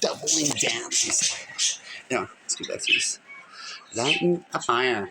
doubling down. Yeah, let's do this. Lighting a fire.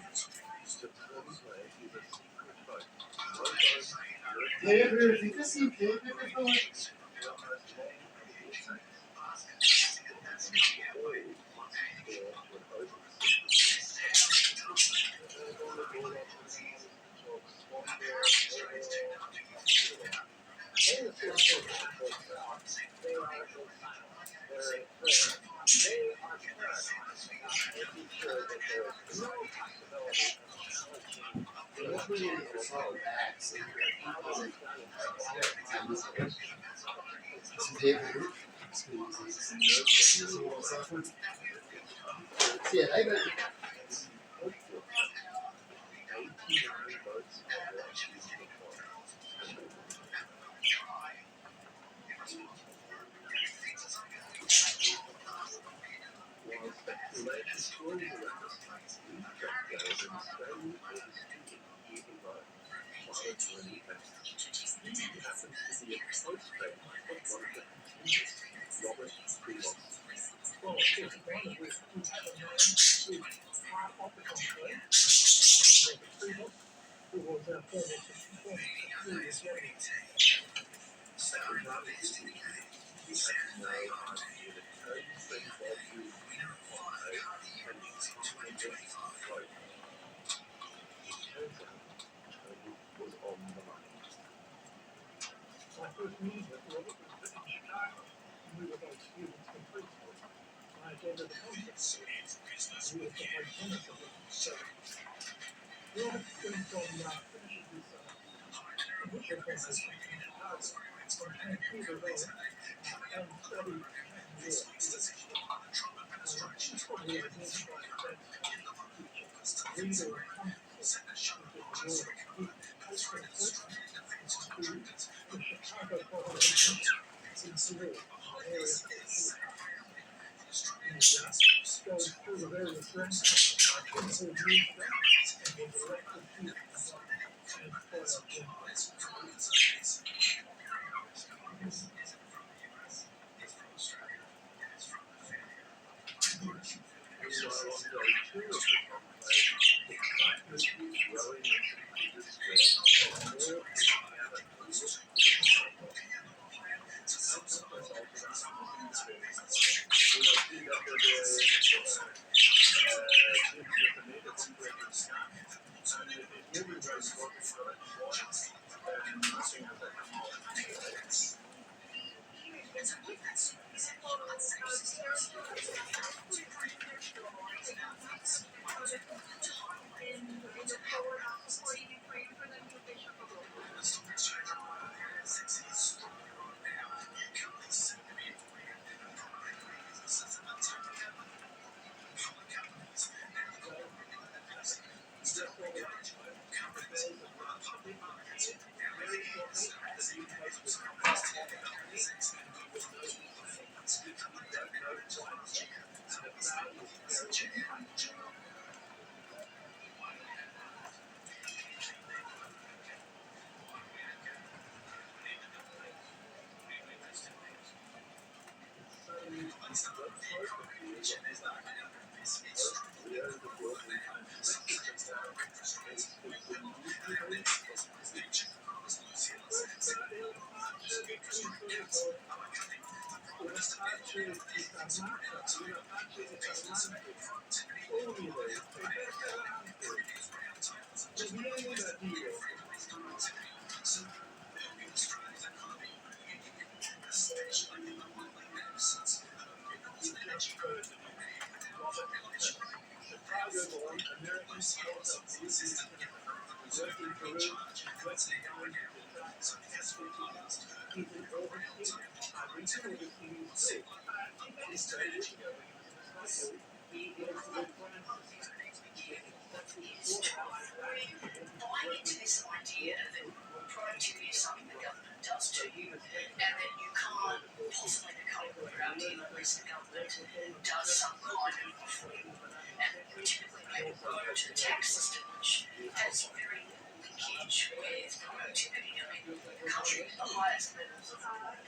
package with productivity. I mean, the country with the highest levels of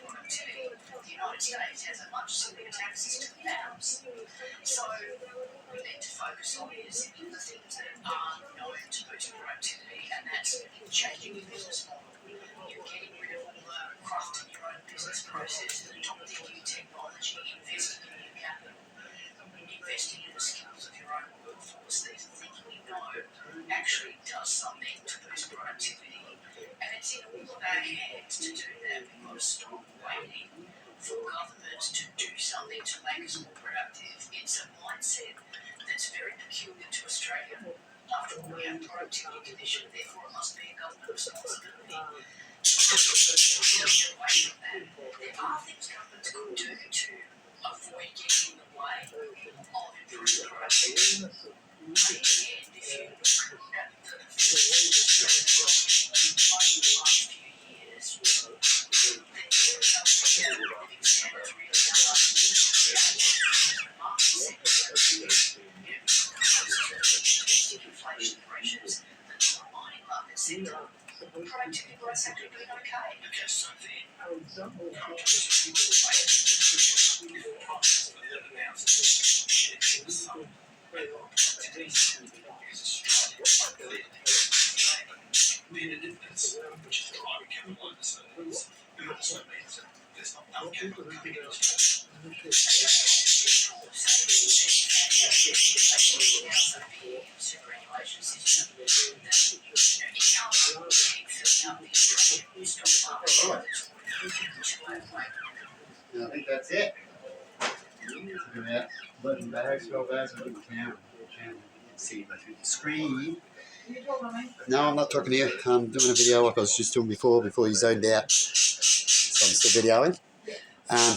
productivity, the United States, has a much simpler tax system than ours. So we need to focus on is the things that are known to boost productivity, and that's changing your business model. You're getting rid of all the crafting your own business processes, adopting new technology, investing in new capital, investing in the skills of your own workforce. These are things we know actually does something to boost productivity, and it's in all of our hands to do that. We've got to stop waiting for government to do something to make us more productive. It's a mindset that's very peculiar to Australia. After all, we have a productivity commission, therefore it must be a government responsibility. Away from that. There are things governments could do to avoid getting in the way of improved productivity. But in the end, if you look at the last few years, the area where living standards really are domestic inflation pressures, the mining market sector, productivity growth's actually been okay. Okay, so superannuation system I think that's it. Look at that. 11 bags, 12 bags. I think we can. See through the screen. No, I'm not talking to you. I'm doing a video like I was just doing before you zoned out. So I'm still videoing.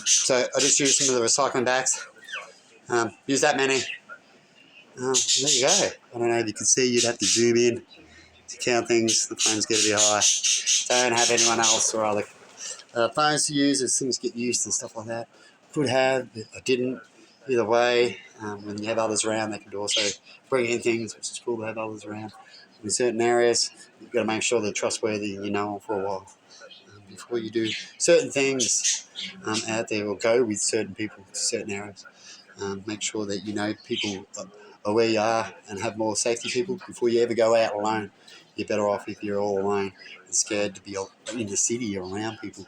So I just used some of the recycling bags. Use that many. There you go. I don't know if you can see. You'd have to zoom in to count things. The phone's going to be high. Don't have anyone else or other phones to use as things get used and stuff like that. Could have, but I didn't. Either way, when you have others around, they could also bring in things, which is cool to have others around. In certain areas, you've got to make sure they're trustworthy and you know them for a while. Before you do certain things out there, or go with certain people to certain areas, make sure that you know people are where you are and have more safety people before you ever go out alone. You're better off if you're all alone and scared to be in the city or around people.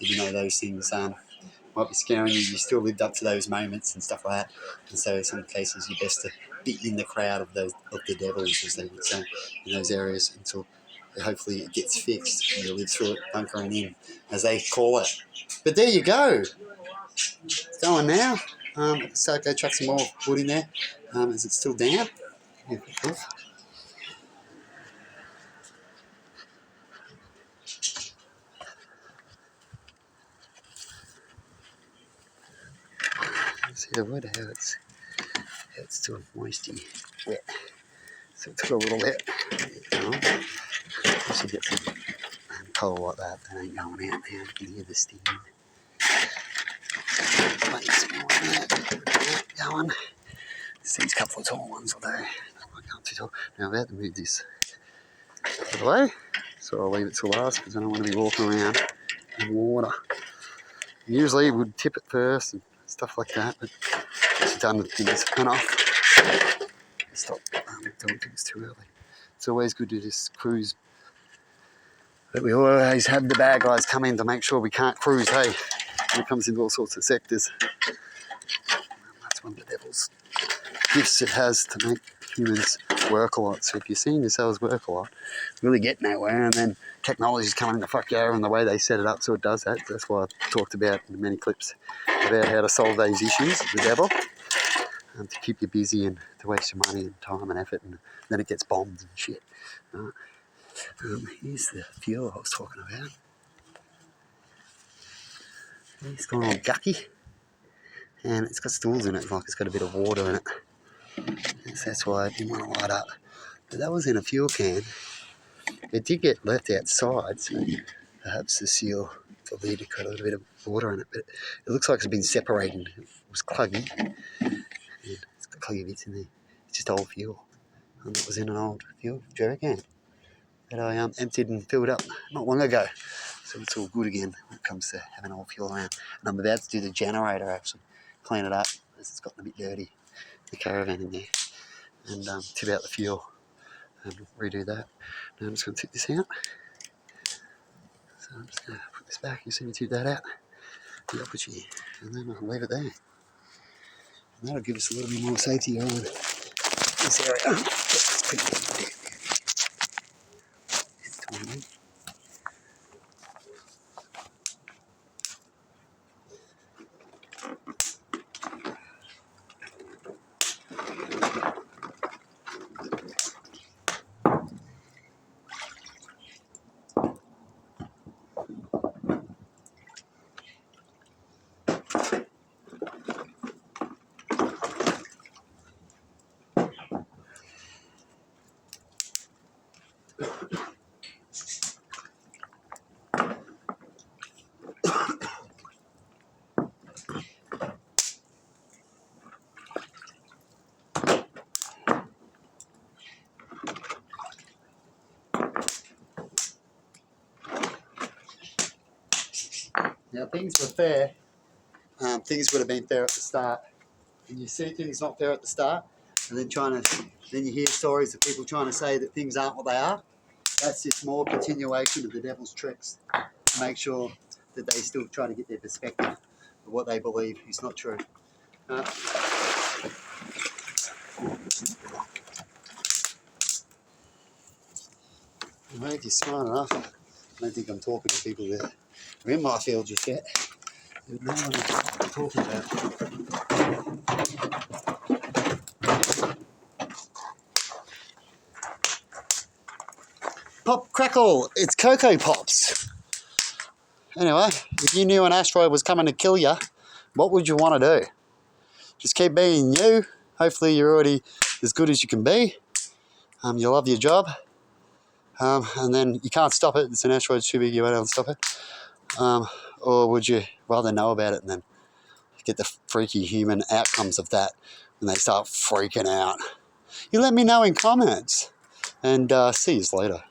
If you know those things might be scaring you, you still lived up to those moments and stuff like that. And so in some cases, you're best to be in the crowd of the devils, as they would say, in those areas until hopefully it gets fixed and you live through it, bunkering in, as they call it. But there you go. It's going now. So go chuck some more wood in there. Is it still damp? Yeah, cool. See the wood, how it's still moisty, wet. So it took a little bit. I should get some coal like that. They ain't going out now. You can hear the steam. Place more in there. Going. These couple of tall ones will do. I can't too tall. Now I'm about to move this out of the way, so I'll leave it till last because I don't want to be walking around in water. Usually we'd tip it first and stuff like that, but it's done with things and off. Stop doing things too early. It's always good to just cruise, but we always have the bad guys come in to make sure we can't cruise, hey, when it comes into all sorts of sectors. That's one of the devil's gifts it has to make humans work a lot. So if you're seeing yourselves work a lot, really get nowhere, and then technology's coming to fuck you over and the way they set it up so it does that. That's why I talked about in many clips about how to solve those issues, the devil, to keep you busy and to waste your money and time and effort, and then it gets bombed and shit. Here's the fuel I was talking about. It's gone all gucky, and it's got stools in it, like it's got a bit of water in it. So that's why I didn't want to light up. But that was in a fuel can. It did get left outside, so perhaps the seal, the lid, got a little bit of water in it. But it looks like it's been separated. It was cluggy. And it's got cluggy bits in there. It's just old fuel. And it was in an old fuel jerry can. that I emptied and filled up not long ago. So it's all good again when it comes to having all fuel around. And I'm about to do the generator actually, clean it up as it's gotten a bit dirty, the caravan in there, and tip out the fuel and redo that. Now I'm just going to tip this out. So I'm just going to put this back. You see me tip that out. The opportunity, and then I'll leave it there. And that'll give us a little bit more safety around this area. It's pretty good. It's tiny. Now things were fair. Things would have been fair at the start. And you see things not fair at the start, and then you hear stories of people trying to say that things aren't what they are. That's just more continuation of the devil's tricks to make sure that they still try to get their perspective of what they believe is not true. Well, if you're smart enough, I don't think I'm talking to people that are in my field just yet. They know what I'm talking about. Pop crackle, it's Cocoa Pops. Anyway, if you knew an asteroid was coming to kill you, what would you want to do? Just keep being you. Hopefully you're already as good as you can be. You love your job. And then you can't stop it. It's an asteroid too big, you won't be able to stop it. Or would you rather know about it and then get the freaky human outcomes of that when they start freaking out? You let me know in comments. And see you later.